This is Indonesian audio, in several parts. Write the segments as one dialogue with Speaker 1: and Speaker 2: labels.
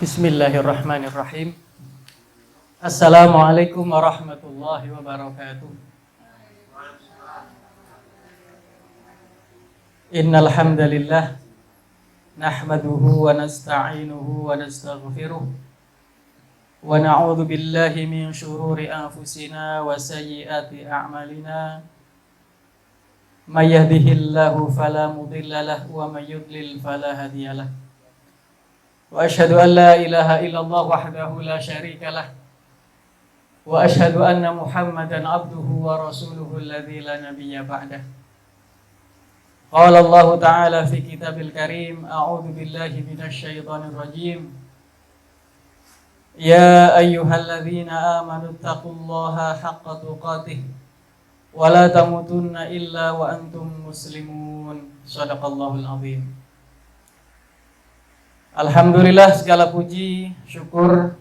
Speaker 1: Bismillahirrahmanirrahim. Assalamualaikum warahmatullahi wabarakatuh. Innal hamdalillah nahmaduhu wa nasta'inuhu wa nastaghfiruh wa na'udzu billahi min shururi anfusina wa sayyiati a'malina. May yahdihillahu fala mudilla lahu wa may yudlil fala hadiyalah. Wa asyhadu an la ilaha illallah wahdahu la syarika lah. Wa asyhadu anna Muhammadan abduhu wa rasuluhu alladzi la nabiyya ba'dah. Qala Allah ta'ala fi kitabil karim, a'udzu billahi minasy syaithanir rajim. Ya ayyuhalladzina amanu taqullaha haqqa tuqatih wa la tamutunna illa wa antum muslimun. Shadaqallahul azim. Alhamdulillah, segala puji, syukur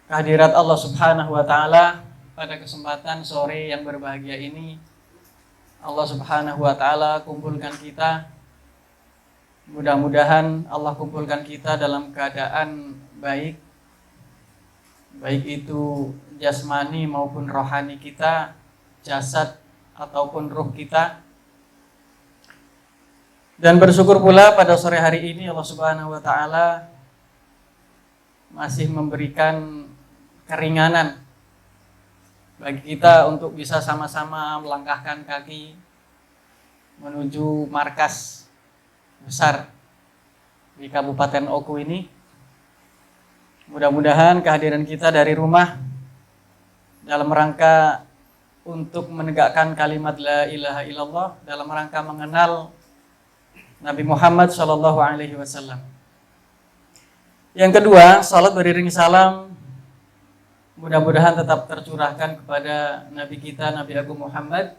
Speaker 1: kehadirat Allah Subhanahu wa Ta'ala pada kesempatan sore yang berbahagia ini. Allah Subhanahu wa Ta'ala kumpulkan kita. Mudah-mudahan Allah kumpulkan kita dalam keadaan baik, baik itu jasmani maupun rohani kita, jasad ataupun ruh kita. Dan bersyukur pula pada sore hari ini Allah Subhanahu wa Ta'ala masih memberikan keringanan bagi kita untuk bisa sama-sama melangkahkan kaki menuju markas besar di Kabupaten Oku ini. Mudah-mudahan kehadiran kita dari rumah dalam rangka untuk menegakkan kalimat la ilaha illallah, dalam rangka mengenal Nabi Muhammad Shallallahu Alaihi Wasallam. Yang kedua, salat beriring salam mudah-mudahan tetap tercurahkan kepada Nabi kita, Nabi Agung Muhammad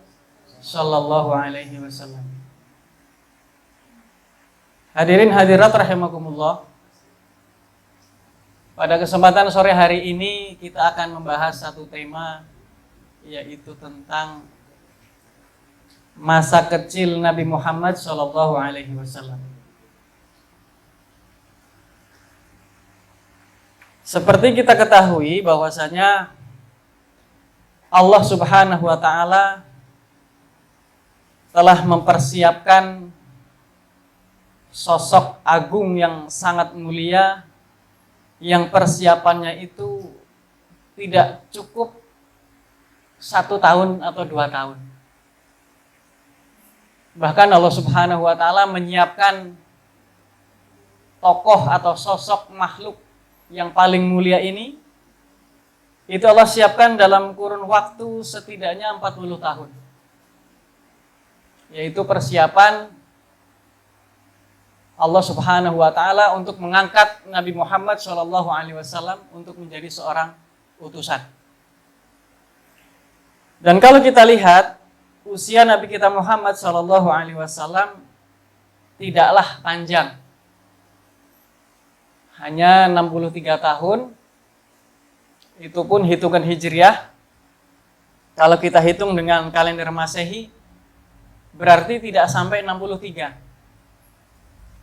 Speaker 1: Shallallahu Alaihi Wasallam. Hadirin hadirat rahimakumullah. Pada kesempatan sore hari ini kita akan membahas satu tema, yaitu tentang masa kecil Nabi Muhammad Shallallahu Alaihi Wasallam. Seperti kita ketahui bahwasanya Allah Subhanahu wa Ta'ala telah mempersiapkan sosok agung yang sangat mulia, yang persiapannya itu tidak cukup 1 tahun atau 2 tahun. Bahkan Allah Subhanahu wa Ta'ala menyiapkan tokoh atau sosok makhluk yang paling mulia ini, itu Allah siapkan dalam kurun waktu setidaknya 40 tahun. Yaitu persiapan Allah Subhanahu wa Ta'ala untuk mengangkat Nabi Muhammad SAW untuk menjadi seorang utusan. Dan kalau kita lihat usia Nabi kita Muhammad SAW tidaklah panjang, hanya 63 tahun. Itu pun hitungan hijriah. Kalau kita hitung dengan kalender Masehi, berarti tidak sampai 63,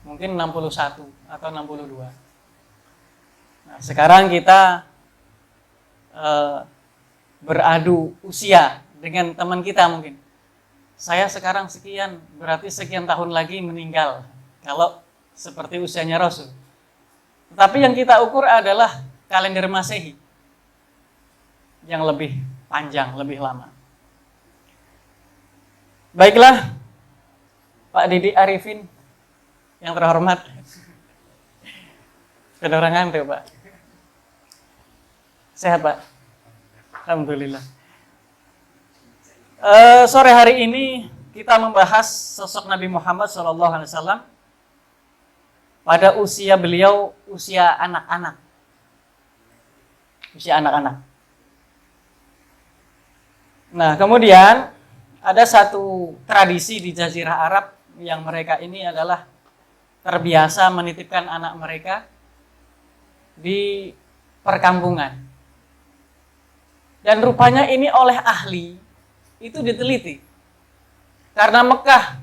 Speaker 1: mungkin 61 atau 62. Nah, sekarang kita beradu usia dengan teman kita mungkin. Saya sekarang sekian, berarti sekian tahun lagi meninggal, kalau seperti usianya Rasul. Tetapi yang kita ukur adalah kalender Masehi, yang lebih panjang, lebih lama. Baiklah, Pak Didi Arifin yang terhormat. Kedorangan tuh Pak. Sehat Pak? Alhamdulillah. Sore hari ini kita membahas sosok Nabi Muhammad SAW pada usia beliau, usia anak-anak. Usia anak-anak. Nah, kemudian ada satu tradisi di Jazirah Arab yang mereka ini adalah terbiasa menitipkan anak mereka di perkampungan. Dan rupanya ini oleh ahli itu diteliti. Karena Mekah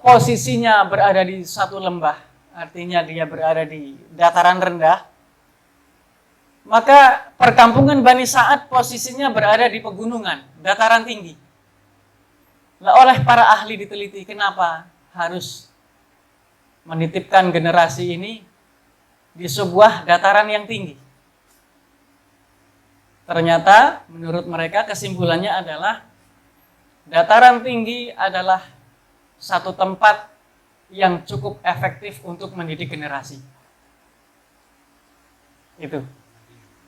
Speaker 1: posisinya berada di satu lembah artinya dia berada di dataran rendah, maka perkampungan Bani Sa'ad posisinya berada di pegunungan, dataran tinggi. Nah, oleh para ahli diteliti, kenapa harus menitipkan generasi ini di sebuah dataran yang tinggi? Ternyata menurut mereka kesimpulannya adalah dataran tinggi adalah satu tempat yang cukup efektif untuk mendidik generasi. Itu.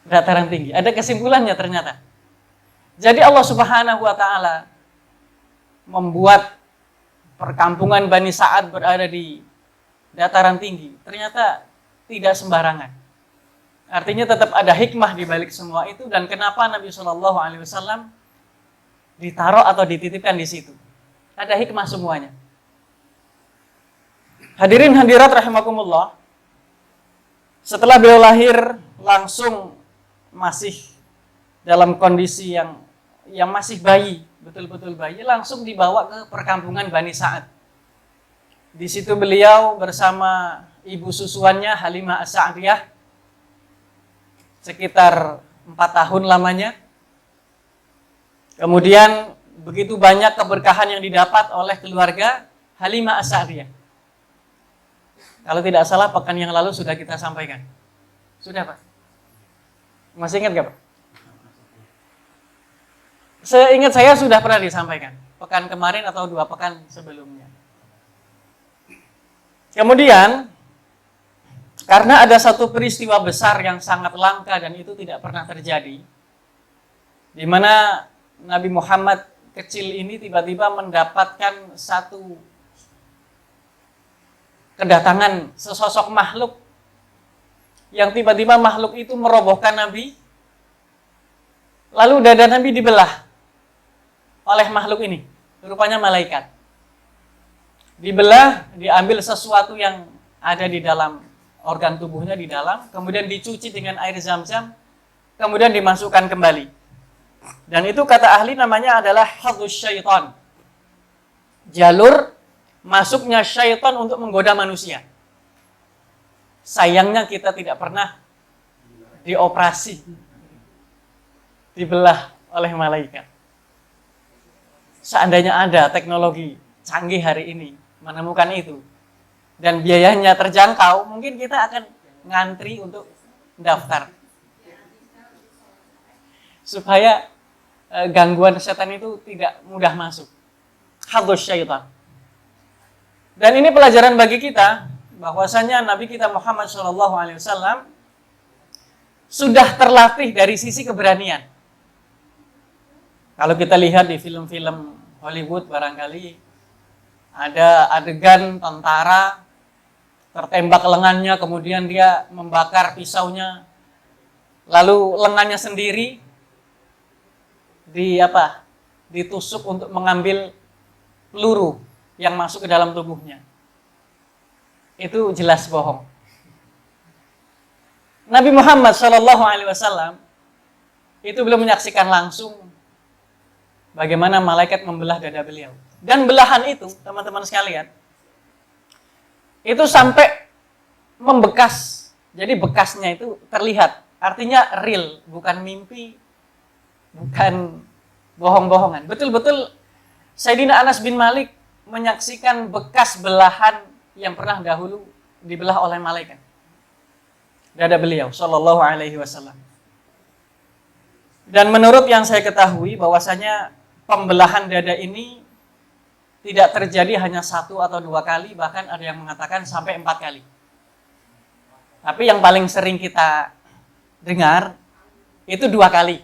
Speaker 1: Dataran tinggi. Ada kesimpulannya ternyata. Jadi Allah Subhanahu wa taala membuat perkampungan Bani Sa'ad berada di dataran tinggi. Ternyata tidak sembarangan. Artinya tetap ada hikmah di balik semua itu, dan kenapa Nabi Shallallahu alaihi wasallam ditaruh atau dititipkan di situ. Ada hikmah semuanya. Hadirin hadirat rahimakumullah. Setelah beliau lahir langsung masih dalam kondisi yang masih bayi, betul-betul bayi, langsung dibawa ke perkampungan Bani Sa'ad. Di situ beliau bersama ibu susuannya Halimah As-Sa'diyah sekitar 4 tahun lamanya. Kemudian begitu banyak keberkahan yang didapat oleh keluarga Halimah As-Sa'diyah. Kalau tidak salah pekan yang lalu sudah kita sampaikan. Sudah, Pak? Masih ingat gak, Pak? Seingat saya sudah pernah disampaikan. Pekan kemarin atau 2 pekan sebelumnya. Kemudian, karena ada satu peristiwa besar yang sangat langka dan itu tidak pernah terjadi, di mana Nabi Muhammad kecil ini tiba-tiba mendapatkan satu kedatangan sesosok makhluk yang tiba-tiba makhluk itu merobohkan Nabi, lalu dada Nabi dibelah oleh makhluk ini, rupanya malaikat. Dibelah, diambil sesuatu yang ada di dalam organ tubuhnya di dalam, kemudian dicuci dengan air zam-zam, kemudian dimasukkan kembali. Dan itu kata ahli namanya adalah hadus syaitan. Jalur masuknya syaitan untuk menggoda manusia. Sayangnya kita tidak pernah dioperasi, dibelah oleh malaikat. Seandainya ada teknologi canggih hari ini menemukan itu, dan biayanya terjangkau, mungkin kita akan ngantri untuk daftar. Supaya gangguan setan itu tidak mudah masuk. Hadus syaitan. Dan ini pelajaran bagi kita, bahwasanya Nabi kita Muhammad SAW sudah terlatih dari sisi keberanian. Kalau kita lihat di film-film Hollywood barangkali, ada adegan tentara tertembak lengannya, kemudian dia membakar pisaunya, lalu lengannya sendiri ditusuk untuk mengambil peluru yang masuk ke dalam tubuhnya. Itu jelas bohong. Nabi Muhammad SAW itu belum menyaksikan langsung bagaimana malaikat membelah dada beliau. Dan belahan itu, teman-teman sekalian, itu sampai membekas. Jadi bekasnya itu terlihat. Artinya real, bukan mimpi, bukan bohong-bohongan. Betul-betul Sayyidina Anas bin Malik menyaksikan bekas belahan yang pernah dahulu dibelah oleh malaikat. Dada beliau, sallallahu alaihi wasallam. Dan menurut yang saya ketahui, bahwasanya pembelahan dada ini tidak terjadi hanya 1 atau 2 kali, bahkan ada yang mengatakan sampai 4 kali. Tapi yang paling sering kita dengar itu 2 kali.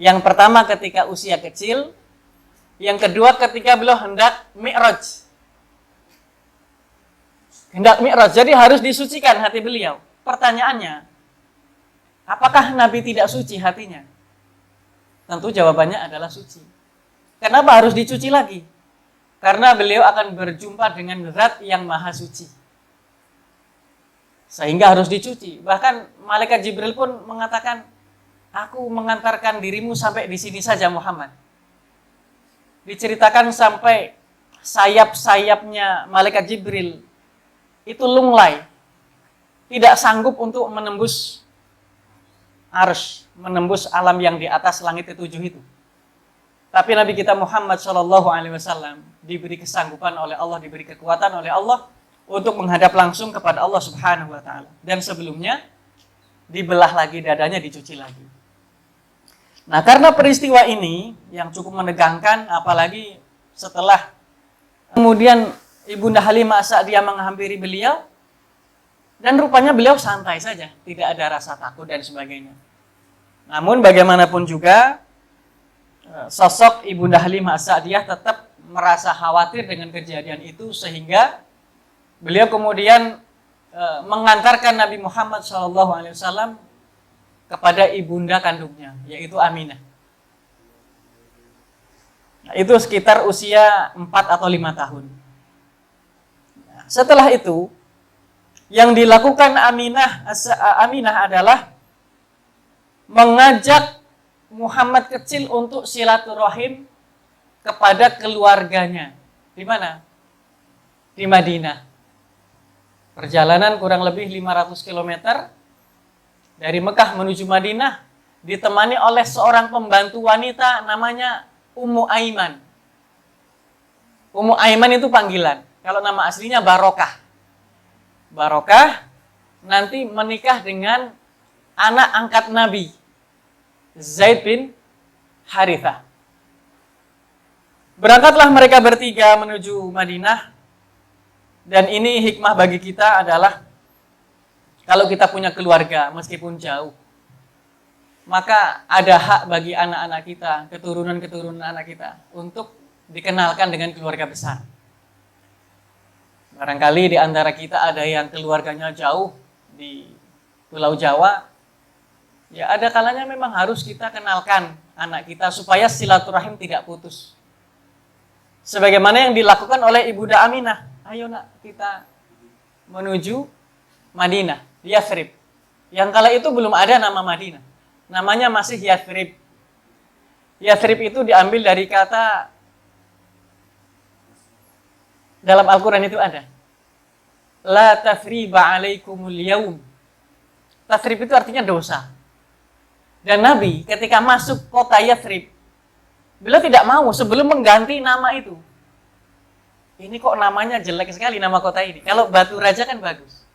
Speaker 1: Yang pertama ketika usia kecil, yang kedua ketika beliau hendak mi'raj. Hendak mi'raj, jadi harus disucikan hati beliau. Pertanyaannya, apakah Nabi tidak suci hatinya? Tentu jawabannya adalah suci. Kenapa harus dicuci lagi? Karena beliau akan berjumpa dengan zat yang maha suci. Sehingga harus dicuci. Bahkan malaikat Jibril pun mengatakan, aku mengantarkan dirimu sampai di sini saja Muhammad. Diceritakan sampai sayap-sayapnya malaikat Jibril itu lunglai, tidak sanggup untuk menembus arsy, menembus alam yang di atas langit ketujuh itu. Tapi Nabi kita Muhammad SAW diberi kesanggupan oleh Allah, diberi kekuatan oleh Allah untuk menghadap langsung kepada Allah Subhanahu wa Ta'ala. Dan sebelumnya dibelah lagi dadanya, dicuci lagi. Nah, karena peristiwa ini yang cukup menegangkan, apalagi setelah kemudian Ibunda Halimah As-Sa'diyah menghampiri beliau, dan rupanya beliau santai saja, tidak ada rasa takut dan sebagainya. Namun bagaimanapun juga, sosok Ibunda Halimah As-Sa'diyah tetap merasa khawatir dengan kejadian itu, sehingga beliau kemudian mengantarkan Nabi Muhammad SAW kepada ibunda kandungnya, yaitu Aminah. Nah, itu sekitar usia 4 atau 5 tahun. Nah, setelah itu, yang dilakukan Aminah adalah mengajak Muhammad kecil untuk silaturahim kepada keluarganya. Di mana? Di Madinah. Perjalanan kurang lebih 500 km dari Mekah menuju Madinah, ditemani oleh seorang pembantu wanita namanya Ummu Aiman. Ummu Aiman itu panggilan. Kalau nama aslinya Barokah. Barokah nanti menikah dengan anak angkat Nabi, Zaid bin Harithah. Berangkatlah mereka bertiga menuju Madinah. Dan ini hikmah bagi kita adalah, kalau kita punya keluarga meskipun jauh, maka ada hak bagi anak-anak kita, keturunan-keturunan anak kita, untuk dikenalkan dengan keluarga besar. Barangkali di antara kita ada yang keluarganya jauh di Pulau Jawa, ya ada kalanya memang harus kita kenalkan anak kita supaya silaturahim tidak putus. Sebagaimana yang dilakukan oleh Ibunda Aminah. Ayo nak, kita menuju Madinah, Yathrib. Yang kala itu belum ada nama Madinah. Namanya masih Yathrib. Yathrib itu diambil dari kata, dalam Al-Quran itu ada, La tathriba alaikumul yaum. Tathrib itu artinya dosa. Dan Nabi ketika masuk kota Yathrib, beliau tidak mau sebelum mengganti nama itu. Ini kok namanya jelek sekali nama kota ini. Kalau Batu Raja kan bagus.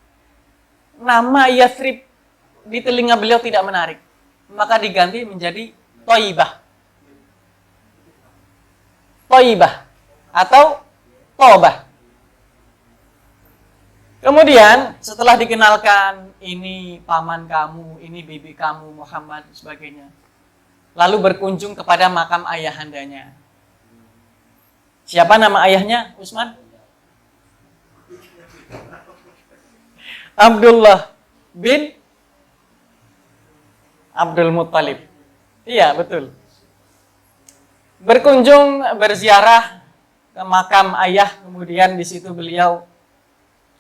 Speaker 1: Nama Yathrib di telinga beliau tidak menarik. Maka diganti menjadi Thayyibah. Thayyibah atau Tobah. Kemudian setelah dikenalkan, ini paman kamu, ini bibi kamu Muhammad dan sebagainya. Lalu berkunjung kepada makam ayahandanya. Siapa nama ayahnya, Utsman? Abdullah bin Abdul Muttalib. Iya, betul. Berkunjung, berziarah ke makam ayah, kemudian di situ beliau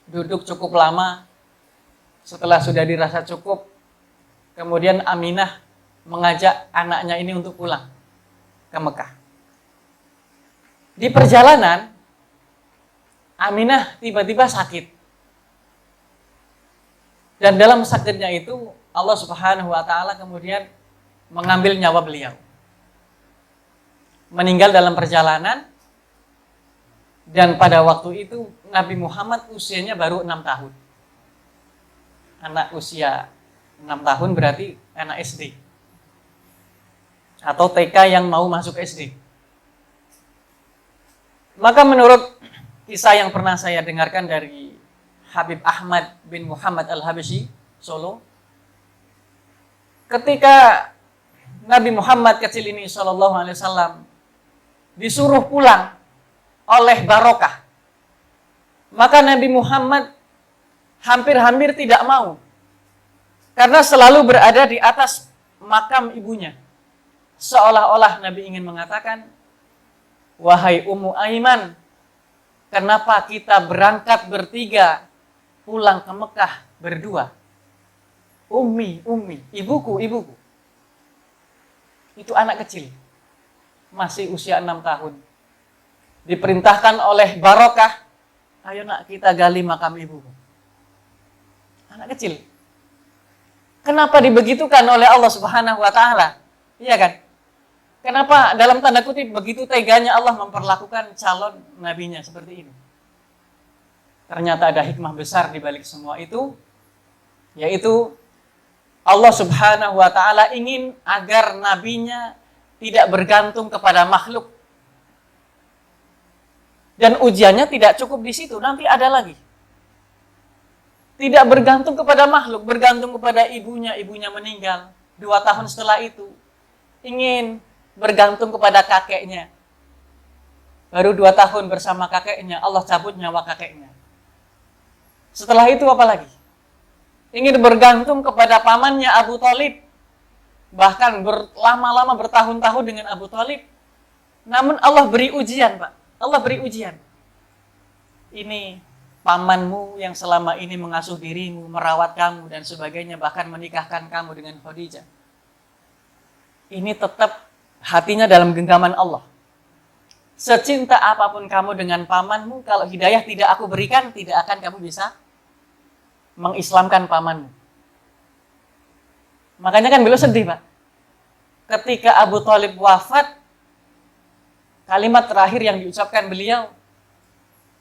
Speaker 1: duduk cukup lama. Setelah sudah dirasa cukup, kemudian Aminah mengajak anaknya ini untuk pulang ke Mekah. Di perjalanan, Aminah tiba-tiba sakit. Dan dalam sakitnya itu, Allah Subhanahu wa Ta'ala kemudian mengambil nyawa beliau. Meninggal dalam perjalanan, dan pada waktu itu Nabi Muhammad usianya baru 6 tahun. Anak usia 6 tahun berarti anak SD. Atau TK yang mau masuk SD. Maka menurut kisah yang pernah saya dengarkan dari Habib Ahmad bin Muhammad Al-Habsyi, Solo, ketika Nabi Muhammad kecil ini SAW disuruh pulang oleh Barokah, maka Nabi Muhammad hampir-hampir tidak mau, karena selalu berada di atas makam ibunya. Seolah-olah Nabi ingin mengatakan, wahai Ummu Aiman, kenapa kita berangkat bertiga pulang ke Mekah berdua? Ummi, ibuku. Itu anak kecil, masih usia 6 tahun. Diperintahkan oleh Barokah, ayo nak kita gali makam ibuku. Anak kecil. Kenapa dibegitukan oleh Allah Subhanahu wa taala? Iya kan? Kenapa dalam tanda kutip begitu teganya Allah memperlakukan calon nabinya seperti ini? Ternyata ada hikmah besar di balik semua itu, yaitu Allah Subhanahu wa taala ingin agar nabinya tidak bergantung kepada makhluk. Dan ujiannya tidak cukup di situ, nanti ada lagi. Tidak bergantung kepada makhluk, bergantung kepada ibunya, ibunya meninggal. 2 tahun setelah itu, ingin bergantung kepada kakeknya. Baru 2 tahun bersama kakeknya, Allah cabut nyawa kakeknya. Setelah itu apa lagi? Ingin bergantung kepada pamannya Abu Thalib. Bahkan lama-lama bertahun-tahun dengan Abu Thalib. Namun Allah beri ujian, Pak. Allah beri ujian. Ini pamanmu yang selama ini mengasuh dirimu, merawat kamu dan sebagainya, bahkan menikahkan kamu dengan Khadijah. Ini tetap hatinya dalam genggaman Allah. Secinta apapun kamu dengan pamanmu, kalau hidayah tidak aku berikan, tidak akan kamu bisa mengislamkan pamanmu. Makanya kan beliau sedih, Pak. Ketika Abu Thalib wafat, kalimat terakhir yang diucapkan beliau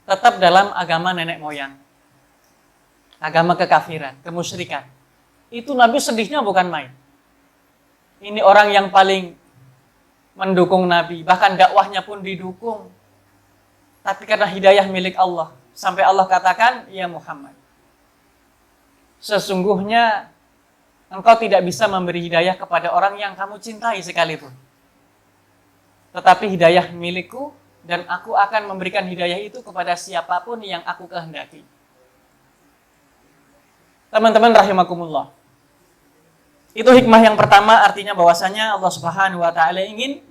Speaker 1: tetap dalam agama nenek moyang. Agama kekafiran, kemusyrikan. Itu Nabi sedihnya bukan main. Ini orang yang paling mendukung Nabi, bahkan dakwahnya pun didukung. Tapi karena hidayah milik Allah, sampai Allah katakan, "Ya Muhammad, sesungguhnya engkau tidak bisa memberi hidayah kepada orang yang kamu cintai sekalipun. Tetapi hidayah milikku, dan aku akan memberikan hidayah itu kepada siapapun yang aku kehendaki." Teman-teman rahimakumullah. Itu hikmah yang pertama, artinya bahwasanya Allah Subhanahu wa taala ingin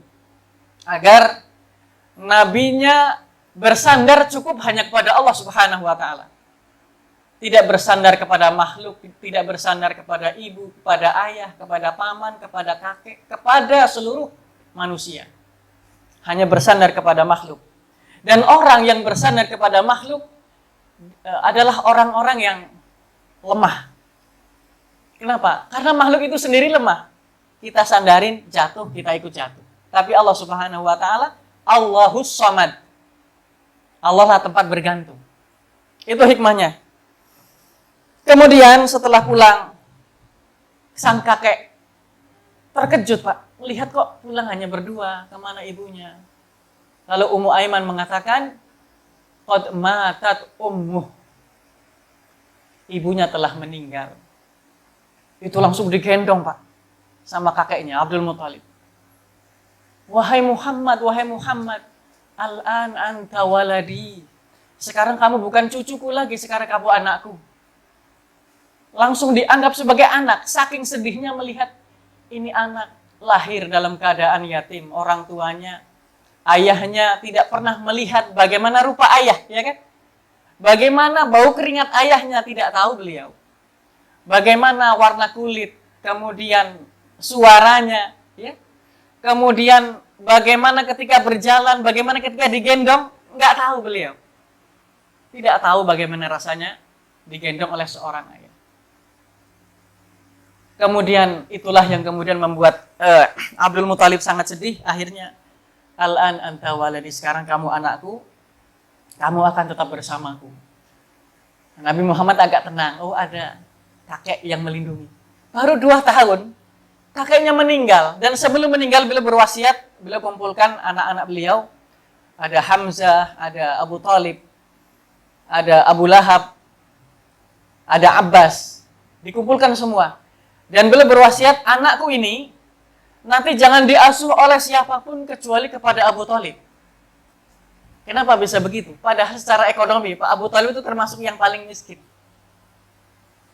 Speaker 1: agar nabinya bersandar cukup hanya kepada Allah Subhanahu wa taala. Tidak bersandar kepada makhluk, tidak bersandar kepada ibu, kepada ayah, kepada paman, kepada kakek, kepada seluruh manusia. Hanya bersandar kepada makhluk. Dan orang yang bersandar kepada makhluk adalah orang-orang yang lemah. Kenapa? Karena makhluk itu sendiri lemah. Kita sandarin, jatuh, kita ikut jatuh. Tapi Allah Subhanahu wa taala, Allahus Samad. Allah lah tempat bergantung. Itu hikmahnya. Kemudian setelah pulang, sang kakek terkejut, Pak. Melihat kok pulang hanya berdua, kemana ibunya. Lalu Ummu Aiman mengatakan, "Qad matat ummuh." Ibunya telah meninggal. Itu langsung digendong, Pak, sama kakeknya, Abdul Muthalib. Wahai Muhammad, al-an anta waladi. Sekarang kamu bukan cucuku lagi, sekarang kamu anakku. Langsung dianggap sebagai anak, saking sedihnya melihat ini anak lahir dalam keadaan yatim, orang tuanya, ayahnya tidak pernah melihat bagaimana rupa ayah, ya kan? Bagaimana bau keringat ayahnya tidak tahu beliau. Bagaimana warna kulit, kemudian suaranya, ya. Kemudian bagaimana ketika berjalan, bagaimana ketika digendong, nggak tahu beliau. Tidak tahu bagaimana rasanya digendong oleh seorang ayah. Kemudian itulah yang kemudian membuat Abdul Muthalib sangat sedih. Akhirnya, al-an anta waladi, sekarang kamu anakku, kamu akan tetap bersamaku. Nabi Muhammad agak tenang. Oh, ada kakek yang melindungi. Baru 2 tahun, kakeknya meninggal. Dan sebelum meninggal, beliau berwasiat, beliau kumpulkan anak-anak beliau. Ada Hamzah, ada Abu Thalib, ada Abu Lahab, ada Abbas. Dikumpulkan semua. Dan beliau berwasiat, anakku ini nanti jangan diasuh oleh siapapun kecuali kepada Abu Thalib. Kenapa bisa begitu? Padahal secara ekonomi, Pak Abu Thalib itu termasuk yang paling miskin.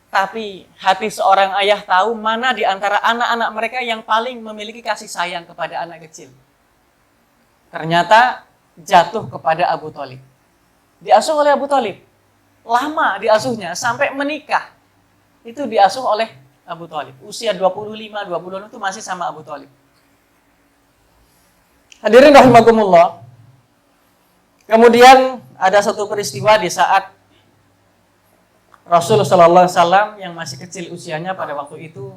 Speaker 1: Tapi hati seorang ayah tahu mana di antara anak-anak mereka yang paling memiliki kasih sayang kepada anak kecil. Ternyata jatuh kepada Abu Thalib. Diasuh oleh Abu Thalib. Lama diasuhnya, sampai menikah. Itu diasuh oleh Abu Thalib. Usia 25, 26 itu masih sama Abu Thalib. Hadirin rahimakumullah. Kemudian ada satu peristiwa di saat Rasul Shallallahu Alaihi Wasallam yang masih kecil usianya pada waktu itu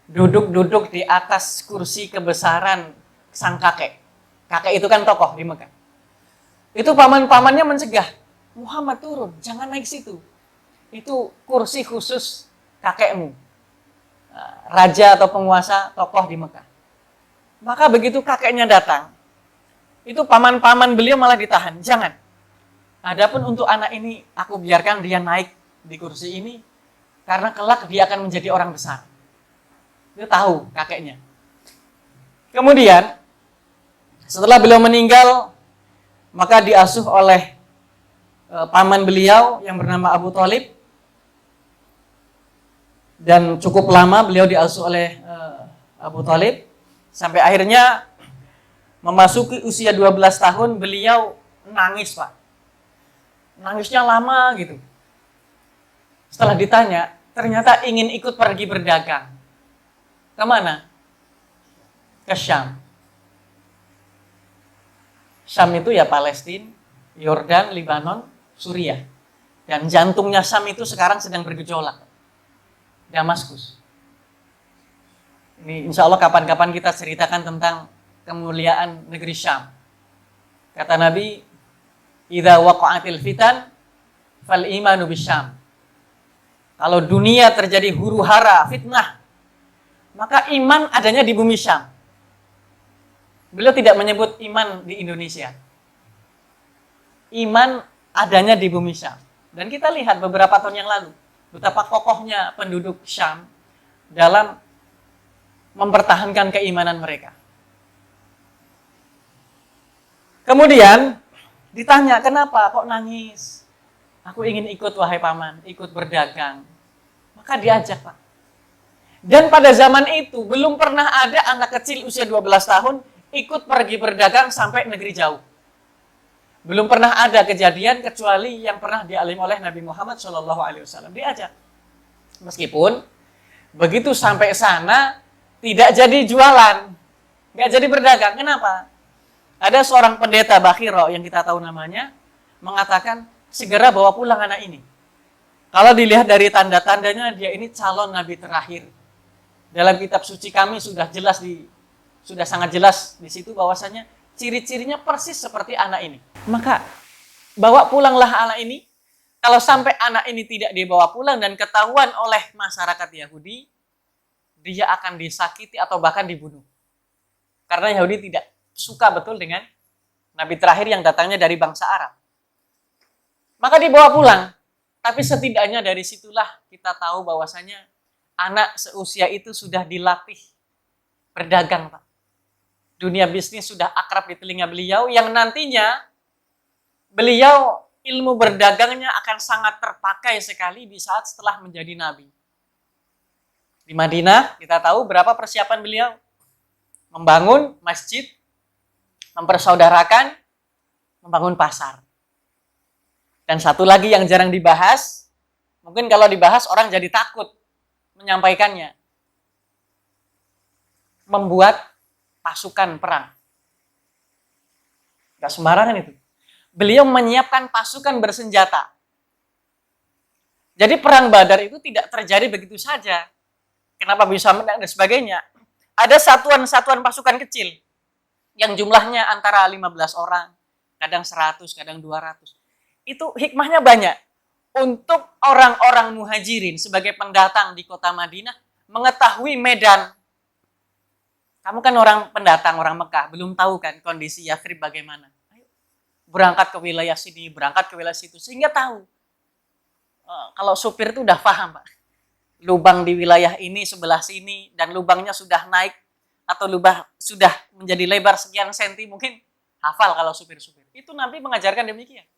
Speaker 1: duduk-duduk di atas kursi kebesaran sang kakek. Kakek itu kan tokoh di Mekah. Itu paman-pamannya mencegah, Muhammad turun, jangan naik situ. Itu kursi khusus kakekmu, raja atau penguasa tokoh di Mekah. Maka begitu kakeknya datang, itu paman-paman beliau malah ditahan, jangan. Adapun untuk anak ini, aku biarkan dia naik di kursi ini, karena kelak dia akan menjadi orang besar. Dia tahu kakeknya. Kemudian, setelah beliau meninggal, maka diasuh oleh paman beliau yang bernama Abu Thalib. Dan cukup lama beliau diasuh oleh Abu Thalib. Sampai akhirnya memasuki usia 12 tahun, beliau nangis, Pak. Nangisnya lama gitu. Setelah ditanya, ternyata ingin ikut pergi berdagang. Kemana? Ke Syam. Syam itu ya Palestina, Yordan, Lebanon, Suriah. Dan jantungnya Syam itu sekarang sedang bergejolak. Damaskus. Ini insya Allah kapan-kapan kita ceritakan tentang kemuliaan negeri Syam. Kata Nabi, idza waqa'atil fitan fal imanu bisyam. Kalau dunia terjadi huru-hara, fitnah, maka iman adanya di bumi Syam. Beliau tidak menyebut iman di Indonesia. Iman adanya di bumi Syam. Dan kita lihat beberapa tahun yang lalu, betapa kokohnya penduduk Syam dalam mempertahankan keimanan mereka. Kemudian ditanya, kenapa kok nangis? Aku ingin ikut wahai paman, ikut berdagang. Maka diajak, Pak. Dan pada zaman itu belum pernah ada anak kecil usia 12 tahun ikut pergi berdagang sampai negeri jauh. Belum pernah ada kejadian kecuali yang pernah dialami oleh Nabi Muhammad SAW. Diajak. Meskipun begitu sampai sana tidak jadi jualan, nggak jadi berdagang. Kenapa? Ada seorang pendeta Bakhiro yang kita tahu namanya mengatakan segera bawa pulang anak ini. Kalau dilihat dari tanda-tandanya dia ini calon nabi terakhir. Dalam kitab suci kami sudah sangat jelas di situ bahwasanya ciri-cirinya persis seperti anak ini. Maka bawa pulanglah anak ini. Kalau sampai anak ini tidak dibawa pulang dan ketahuan oleh masyarakat Yahudi, dia akan disakiti atau bahkan dibunuh. Karena Yahudi tidak suka betul dengan nabi terakhir yang datangnya dari bangsa Arab. Maka dibawa pulang. Tapi setidaknya dari situlah kita tahu bahwasanya anak seusia itu sudah dilatih berdagang, Pak. Dunia bisnis sudah akrab di telinga beliau yang nantinya beliau ilmu berdagangnya akan sangat terpakai sekali di saat setelah menjadi nabi. Di Madinah kita tahu berapa persiapan beliau membangun masjid, mempersaudarakan, membangun pasar. Dan satu lagi yang jarang dibahas, mungkin kalau dibahas orang jadi takut menyampaikannya. Membuat pasukan perang. Gak sembarangan itu. Beliau menyiapkan pasukan bersenjata. Jadi perang Badar itu tidak terjadi begitu saja. Kenapa bisa menang dan sebagainya. Ada satuan-satuan pasukan kecil yang jumlahnya antara 15 orang, kadang 100, kadang 200. Itu hikmahnya banyak. Untuk orang-orang muhajirin sebagai pendatang di kota Madinah mengetahui medan. Kamu kan orang pendatang, orang Mekah, belum tahu kan kondisi Yathrib bagaimana. Ayo, berangkat ke wilayah sini, berangkat ke wilayah situ, sehingga tahu. Kalau supir itu udah paham, Pak. Lubang di wilayah ini sebelah sini, dan lubangnya sudah naik, atau lubang sudah menjadi lebar sekian senti, mungkin hafal kalau supir-supir. Itu Nabi mengajarkan demikian.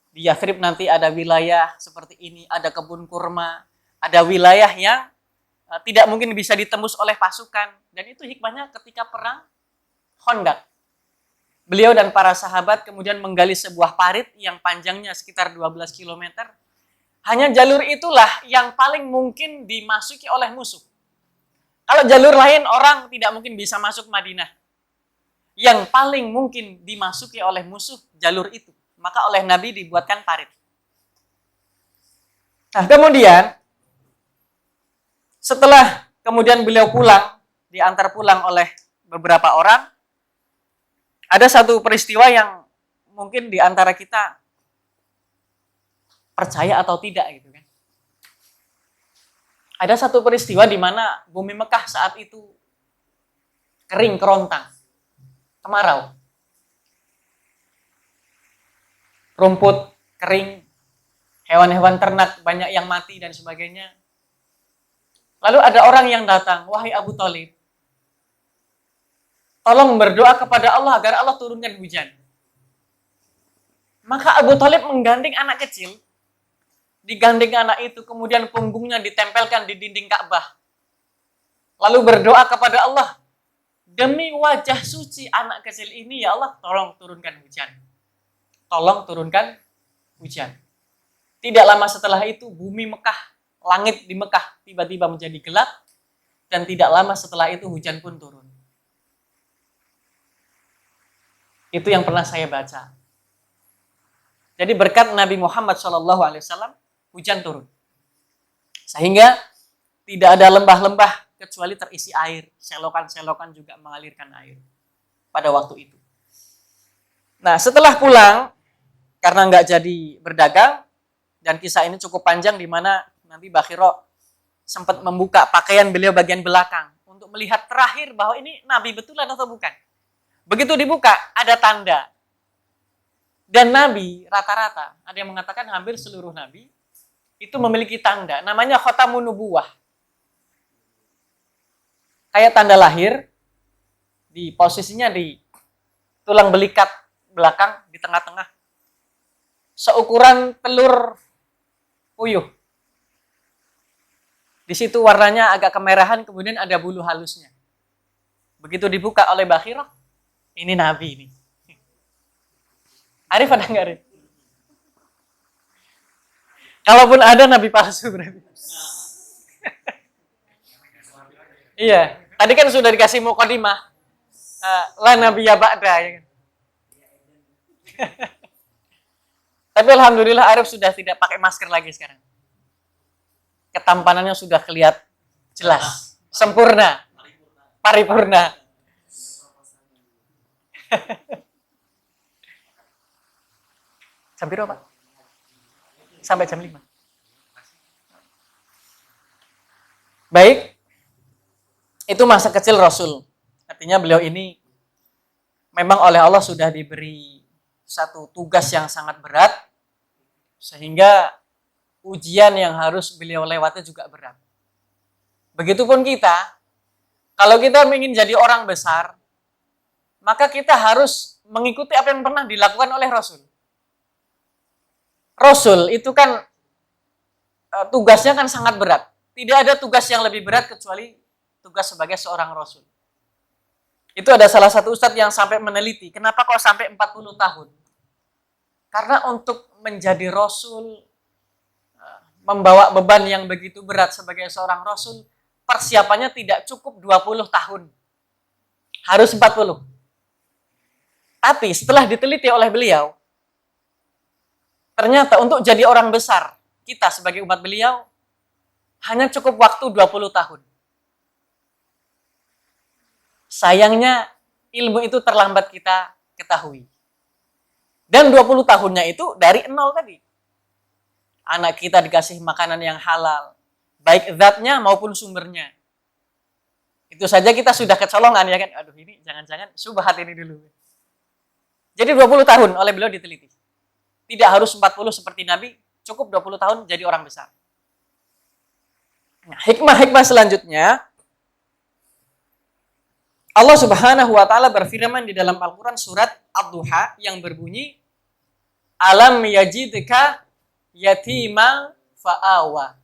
Speaker 1: Di Yathrib nanti ada wilayah seperti ini, ada kebun kurma, ada wilayah yang tidak mungkin bisa ditembus oleh pasukan. Dan itu hikmahnya ketika perang Khandaq. Beliau dan para sahabat kemudian menggali sebuah parit yang panjangnya sekitar 12 km. Hanya jalur itulah yang paling mungkin dimasuki oleh musuh. Kalau jalur lain orang tidak mungkin bisa masuk Madinah. Yang paling mungkin dimasuki oleh musuh jalur itu. Maka oleh Nabi dibuatkan parit. Nah, kemudian setelah kemudian beliau pulang, diantar pulang oleh beberapa orang, ada satu peristiwa yang mungkin di antara kita percaya atau tidak gitu kan. Ada satu peristiwa di mana bumi Mekah saat itu kering kerontang, kemarau. Rumput kering, hewan-hewan ternak banyak yang mati dan sebagainya. Lalu ada orang yang datang, wahai Abu Thalib, tolong berdoa kepada Allah agar Allah turunkan hujan. Maka Abu Thalib menggandeng anak kecil, digandeng anak itu, kemudian punggungnya ditempelkan di dinding Ka'bah. Lalu berdoa kepada Allah, demi wajah suci anak kecil ini, ya Allah, tolong turunkan hujan. Tolong turunkan hujan. Tidak lama setelah itu, bumi Mekah, langit di Mekah tiba-tiba menjadi gelap, dan tidak lama setelah itu hujan pun turun. Itu yang pernah saya baca. Jadi berkat Nabi Muhammad SAW, hujan turun. Sehingga tidak ada lembah-lembah kecuali terisi air. Selokan-selokan juga mengalirkan air pada waktu itu. Nah, setelah pulang, karena nggak jadi berdagang, dan kisah ini cukup panjang di mana nanti Bakhiro sempat membuka pakaian beliau bagian belakang untuk melihat terakhir bahwa ini Nabi betulan atau bukan. Begitu dibuka, ada tanda. Dan Nabi rata-rata, ada yang mengatakan hampir seluruh Nabi, itu memiliki tanda, namanya khotamun nubuwah. Kayak tanda lahir, di posisinya di tulang belikat belakang, di tengah-tengah. Seukuran telur puyuh. Di situ warnanya agak kemerahan, kemudian ada bulu halusnya. Begitu dibuka oleh Bakhiro, ini Nabi ini. Arif ada nggak, Arif? Kalaupun ada Nabi palsu berarti. Iya, tadi kan sudah dikasih mukadimah. La Nabi ya ba'da ya kan. Tapi alhamdulillah Arif sudah tidak pakai masker lagi sekarang. Ketampanannya sudah kelihatan jelas, sempurna, paripurna. Sampai berapa? Sampai jam 5. Baik, itu masa kecil Rasul. Artinya beliau ini memang oleh Allah sudah diberi satu tugas yang sangat berat, sehingga ujian yang harus beliau lewati juga berat. Begitupun kita, kalau kita ingin jadi orang besar, maka kita harus mengikuti apa yang pernah dilakukan oleh Rasul. Rasul itu kan tugasnya kan sangat berat. Tidak ada tugas yang lebih berat kecuali tugas sebagai seorang Rasul. Itu ada salah satu ustadz yang sampai meneliti, kenapa kok sampai 40 tahun? Karena untuk menjadi Rasul, membawa beban yang begitu berat sebagai seorang Rasul, persiapannya tidak cukup 20 tahun. Harus 40. Tapi setelah diteliti oleh beliau, ternyata untuk jadi orang besar, kita sebagai umat beliau, hanya cukup waktu 20 tahun. Sayangnya, ilmu itu terlambat kita ketahui. Dan 20 tahunnya itu dari 0 tadi. Anak kita dikasih makanan yang halal, baik zatnya maupun sumbernya. Itu saja kita sudah kecolongan ya kan. Aduh ini jangan-jangan subhat ini dulu. Jadi 20 tahun oleh beliau diteliti. Tidak harus 40 seperti Nabi, cukup 20 tahun jadi orang besar. Nah, hikmah-hikmah selanjutnya, Allah Subhanahu wa taala berfirman di dalam Al-Qur'an surat Ad-Duha yang berbunyi, Alam yajidka yatima fa'awa.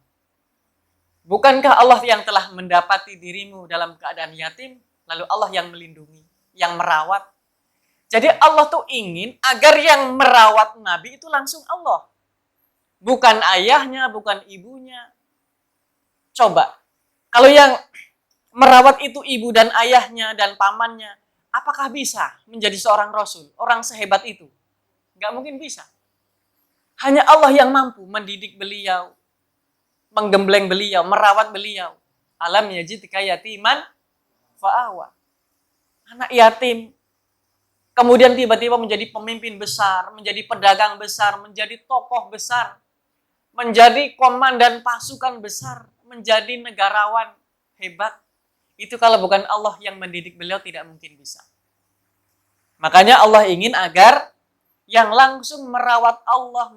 Speaker 1: Bukankah Allah yang telah mendapati dirimu dalam keadaan yatim, lalu Allah yang melindungi, yang merawat. Jadi Allah tuh ingin agar yang merawat Nabi itu langsung Allah. Bukan ayahnya, bukan ibunya. Coba, kalau yang merawat itu ibu dan ayahnya dan pamannya, apakah bisa menjadi seorang Rasul, orang sehebat itu? Nggak mungkin bisa. Hanya Allah yang mampu mendidik beliau, menggembleng beliau, merawat beliau. Alam yajidka yatiman fa'awa. Anak yatim, kemudian tiba-tiba menjadi pemimpin besar, menjadi pedagang besar, menjadi tokoh besar, menjadi komandan pasukan besar, menjadi negarawan hebat. Itu kalau bukan Allah yang mendidik beliau tidak mungkin bisa. Makanya Allah ingin agar yang langsung merawat Allah,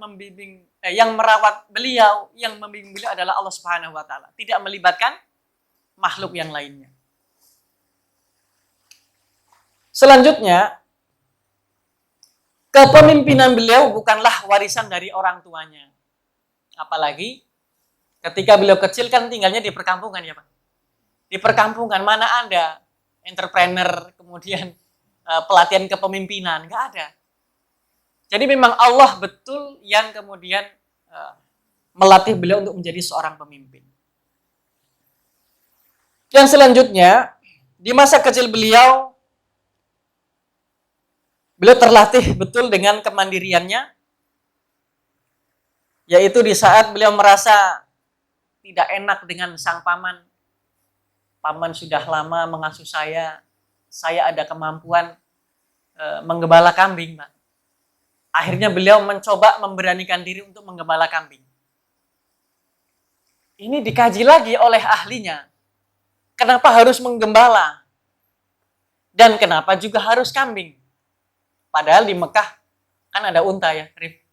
Speaker 1: yang merawat beliau, yang membimbing beliau adalah Allah Subhanahu wa taala, tidak melibatkan makhluk yang lainnya. Selanjutnya, kepemimpinan beliau bukanlah warisan dari orang tuanya. Apalagi ketika beliau kecil kan tinggalnya di perkampungan ya Pak. Di perkampungan mana ada entrepreneur, kemudian pelatihan kepemimpinan, nggak ada. Jadi memang Allah betul yang kemudian melatih beliau untuk menjadi seorang pemimpin. Yang selanjutnya, di masa kecil beliau terlatih betul dengan kemandiriannya, yaitu di saat beliau merasa tidak enak dengan sang paman. Paman sudah lama mengasuh saya ada kemampuan menggembala kambing, Pak. Akhirnya beliau mencoba memberanikan diri untuk menggembala kambing. Ini dikaji lagi oleh ahlinya. Kenapa harus menggembala? Dan kenapa juga harus kambing? Padahal di Mekah kan ada unta ya, Rif.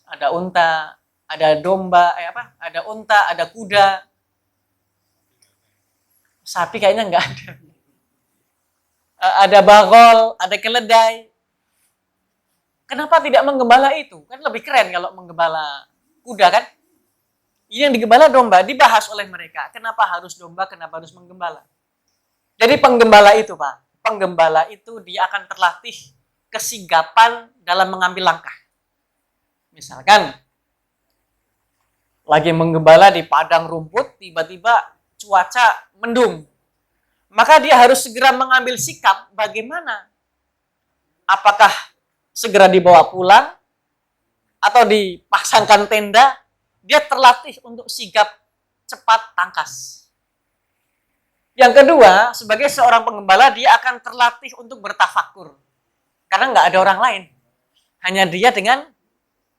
Speaker 1: Ada unta, ada domba, ada unta, ada kuda. Sapi kayaknya nggak ada. Ada bagol, ada keledai. Kenapa tidak menggembala itu? Kan lebih keren kalau menggembala kuda kan? Ini yang digembala domba, dibahas oleh mereka. Kenapa harus domba, kenapa harus menggembala? Jadi penggembala itu Pak, penggembala itu dia akan terlatih kesigapan dalam mengambil langkah. Misalkan, lagi menggembala di padang rumput, tiba-tiba cuaca mendung. Maka dia harus segera mengambil sikap bagaimana? Apakah segera dibawa pulang atau dipasangkan tenda? Dia terlatih untuk sigap cepat tangkas. Yang kedua, sebagai seorang penggembala dia akan terlatih untuk bertafakur. Karena nggak ada orang lain. Hanya dia dengan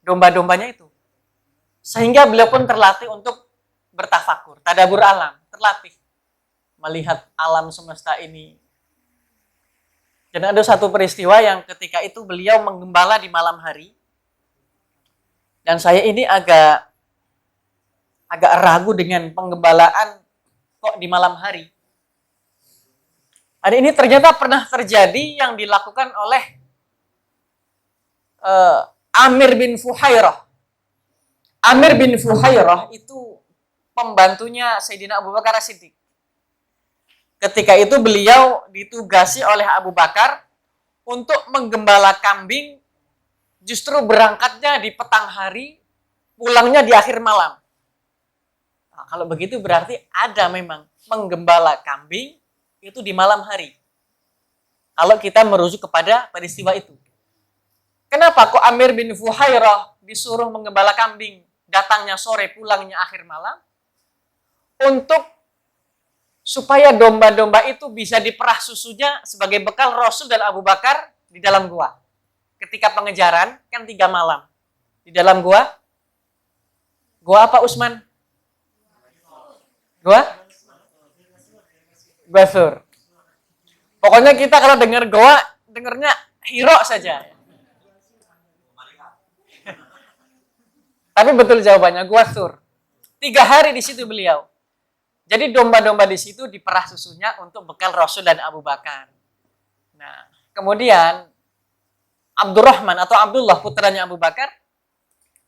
Speaker 1: domba-dombanya itu. Sehingga beliau pun terlatih untuk bertafakur, tadabbur alam, terlatih melihat alam semesta ini. Dan ada satu peristiwa yang ketika itu beliau menggembala di malam hari. Dan saya ini agak ragu dengan penggembalaan kok di malam hari. Ada ini ternyata pernah terjadi yang dilakukan oleh Amir bin Fuhairah. Amir bin Fuhairah itu pembantunya Sayyidina Abu Bakar As-Siddiq. Ketika itu beliau ditugasi oleh Abu Bakar untuk menggembala kambing, justru berangkatnya di petang hari, pulangnya di akhir malam. Nah, kalau begitu berarti ada memang menggembala kambing itu di malam hari. Kalau kita merujuk kepada peristiwa itu. Kenapa kok Amir bin Fuhairah disuruh menggembala kambing, datangnya sore, pulangnya akhir malam? Untuk supaya domba-domba itu bisa diperah susunya sebagai bekal Rasul dan Abu Bakar di dalam gua. Ketika pengejaran, kan 3 malam. Di dalam gua apa Usman? Gua Sur. Pokoknya kita kalau dengar goa, dengarnya Hiro saja. Tapi betul jawabannya, Gua Sur. 3 hari di situ beliau. Jadi domba-domba di situ diperah susunya untuk bekal Rasul dan Abu Bakar. Nah, kemudian Abdurrahman atau Abdullah putranya Abu Bakar,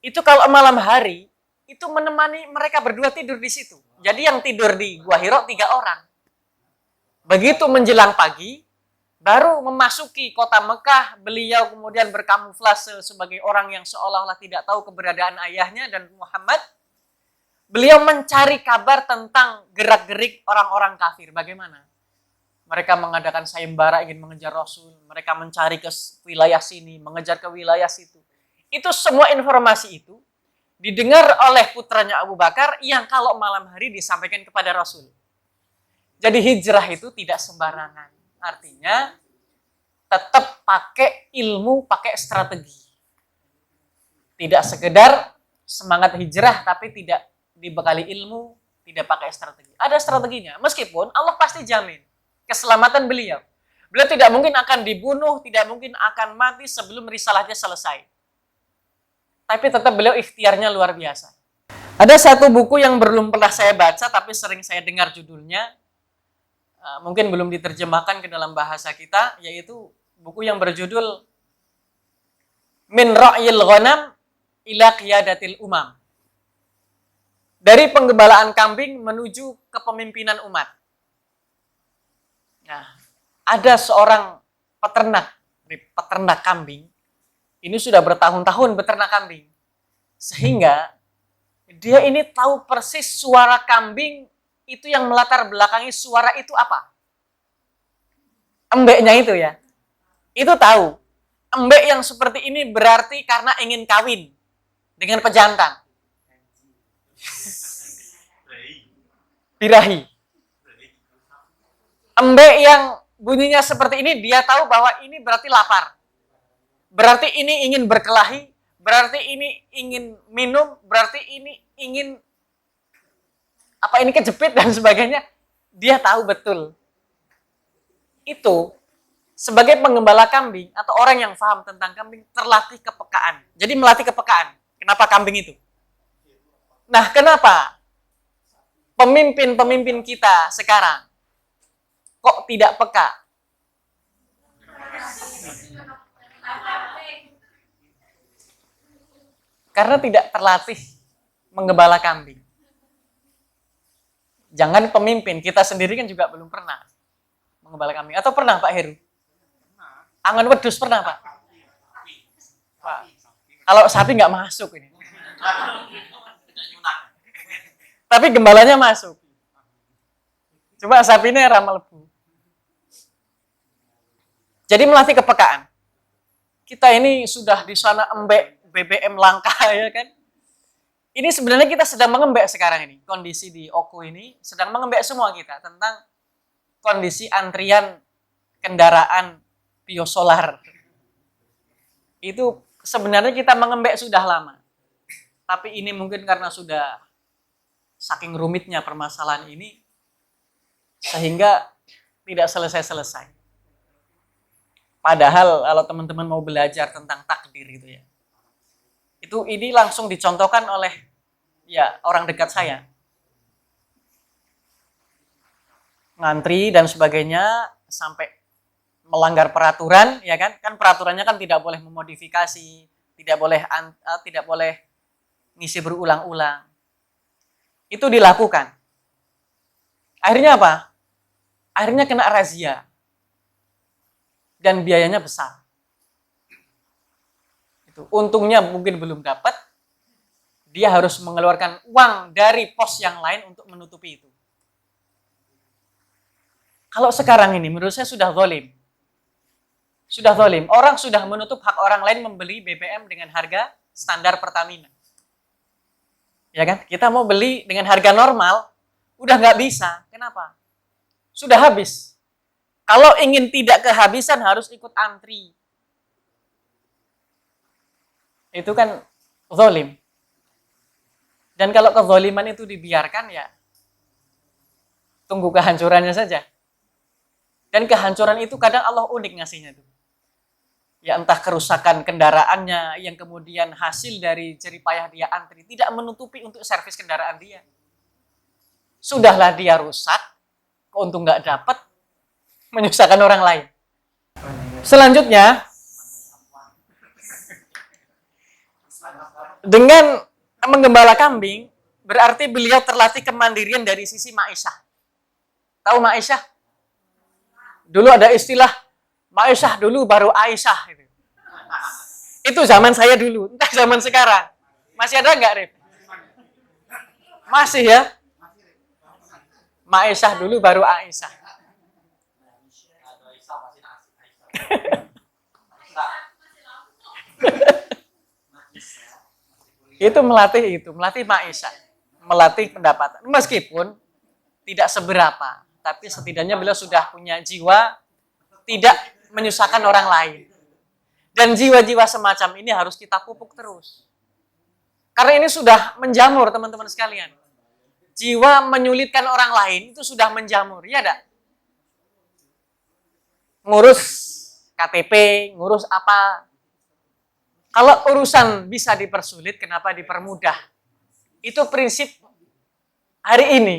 Speaker 1: itu kalau malam hari, itu menemani mereka berdua tidur di situ. Jadi yang tidur di Gua Hiro 3 orang. Begitu menjelang pagi, baru memasuki kota Mekah, beliau kemudian berkamuflase sebagai orang yang seolah-olah tidak tahu keberadaan ayahnya dan Muhammad. Beliau mencari kabar tentang gerak-gerik orang-orang kafir. Bagaimana? Mereka mengadakan sayembara ingin mengejar Rasul. Mereka mencari ke wilayah sini, mengejar ke wilayah situ. Itu semua informasi itu
Speaker 2: didengar oleh putranya Abu Bakar yang kalau malam hari disampaikan kepada Rasul. Jadi hijrah itu tidak sembarangan. Artinya tetap pakai ilmu, pakai strategi. Tidak sekedar semangat hijrah tapi tidak dibekali ilmu, tidak pakai strategi. Ada strateginya. Meskipun Allah pasti jamin keselamatan beliau. Beliau tidak mungkin akan dibunuh, tidak mungkin akan mati sebelum risalahnya selesai. Tapi tetap beliau ikhtiarnya luar biasa. Ada satu buku yang belum pernah saya baca tapi sering saya dengar judulnya. Mungkin belum diterjemahkan ke dalam bahasa kita, yaitu buku yang berjudul Min Ra'yil Ghanam ila Qiyadatil Umam. Dari penggembalaan kambing menuju kepemimpinan umat. Nah, ada seorang peternak kambing. Ini sudah bertahun-tahun beternak kambing. Sehingga dia ini tahu persis suara kambing itu yang melatar belakangi suara itu apa. Embeknya itu ya. Itu tahu. Embek yang seperti ini berarti karena ingin kawin dengan pejantan. Birahi. Embek yang bunyinya seperti ini dia tahu bahwa ini berarti lapar. Berarti ini ingin berkelahi, berarti ini ingin minum, berarti ini ingin ini kejepit dan sebagainya. Dia tahu betul. Itu sebagai penggembala kambing atau orang yang paham tentang kambing terlatih kepekaan. Jadi melatih kepekaan. Kenapa kambing itu? Nah, kenapa pemimpin-pemimpin kita sekarang kok tidak peka? Karena tidak terlatih menggembala kambing. Jangan pemimpin, kita sendiri kan juga belum pernah menggembala kambing. Atau pernah Pak Heru? Angan wedus pernah Pak? Pak, kalau sapi nggak masuk ini. Tapi gembalanya masuk. Coba sapi ini ramal lebu. Jadi melatih kepekaan. Kita ini sudah di sana embek BBM langka ya kan. Ini sebenarnya kita sedang mengembek sekarang ini. Kondisi di Oku ini sedang mengembek semua kita tentang kondisi antrian kendaraan biosolar. Itu sebenarnya kita mengembek sudah lama. Tapi ini mungkin karena sudah saking rumitnya permasalahan ini sehingga tidak selesai-selesai. Padahal kalau teman-teman mau belajar tentang takdir itu ya. Ini langsung dicontohkan oleh orang dekat saya. Ngantri dan sebagainya sampai melanggar peraturan, ya kan? Kan peraturannya kan tidak boleh memodifikasi, tidak boleh ngisi berulang-ulang. Itu dilakukan. Akhirnya apa? Akhirnya kena razia. Dan biayanya besar. Untungnya mungkin belum dapat, dia harus mengeluarkan uang dari pos yang lain untuk menutupi itu. Kalau sekarang ini menurut saya sudah zalim. Sudah zalim. Orang sudah menutup hak orang lain membeli BBM dengan harga standar Pertamina. Ya kan? Kita mau beli dengan harga normal, udah nggak bisa. Kenapa? Sudah habis. Kalau ingin tidak kehabisan harus ikut antri. Itu kan zalim. Dan kalau kezaliman itu dibiarkan ya tunggu kehancurannya saja. Dan kehancuran itu kadang Allah unik ngasihnya tuh. Ya entah kerusakan kendaraannya yang kemudian hasil dari jerih payah dia antri tidak menutupi untuk servis kendaraan dia. Sudahlah dia rusak, keuntung nggak dapat, menyusahkan orang lain. Selanjutnya, dengan menggembala kambing, berarti beliau terlatih kemandirian dari sisi ma'isyah. Tahu ma'isyah? Dulu ada istilah, ma'isyah dulu baru Aisyah. Itu zaman saya dulu, entah zaman sekarang. Masih ada nggak, Rif? Masih ya? Ma'isyah dulu baru Aisyah. Itu melatih maisha, melatih pendapatan. Meskipun tidak seberapa, tapi setidaknya beliau sudah punya jiwa tidak menyusahkan orang lain. Dan jiwa-jiwa semacam ini harus kita pupuk terus. Karena ini sudah menjamur, teman-teman sekalian. Jiwa menyulitkan orang lain itu sudah menjamur, ya enggak? Ngurus KTP, ngurus apa. Kalau urusan bisa dipersulit, kenapa dipermudah? Itu prinsip hari ini.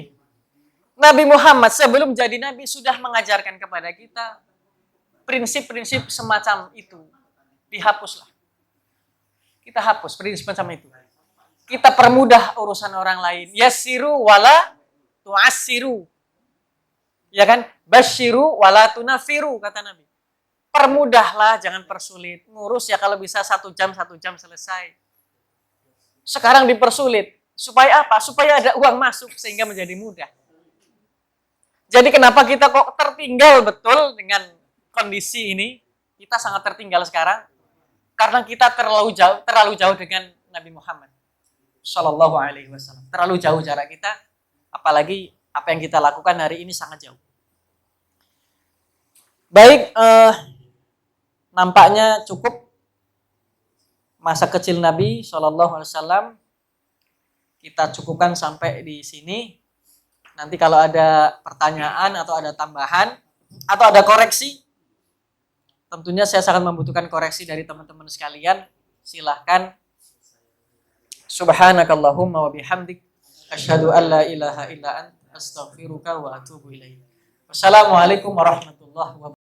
Speaker 2: Nabi Muhammad sebelum jadi Nabi sudah mengajarkan kepada kita prinsip-prinsip semacam itu. Dihapuslah. Kita hapus prinsip semacam itu. Kita permudah urusan orang lain. Yassiru wala tu'assiru. Ya kan? Basyiru wala tunafiru, kata Nabi. Permudahlah, jangan persulit. Ngurus ya kalau bisa 1 jam selesai. Sekarang dipersulit. Supaya apa? Supaya ada uang masuk sehingga menjadi mudah. Jadi kenapa kita kok tertinggal betul dengan kondisi ini? Kita sangat tertinggal sekarang. Karena kita terlalu jauh dengan Nabi Muhammad Shallallahu Alaihi Wasallam. Terlalu jauh jarak kita, apalagi apa yang kita lakukan hari ini sangat jauh. Baik, nampaknya cukup masa kecil Nabi Shallallahu Alaihi Wasallam. Kita cukupkan sampai di sini. Nanti kalau ada pertanyaan atau ada tambahan atau ada koreksi, tentunya saya sangat membutuhkan koreksi dari teman-teman sekalian. Silahkan. Subhanakallahumma wa bihamdik asyhadu an la ilaha illa anta astaghfiruka wa atubu ilaik. Wassalamualaikum warahmatullahi wabarakatuh.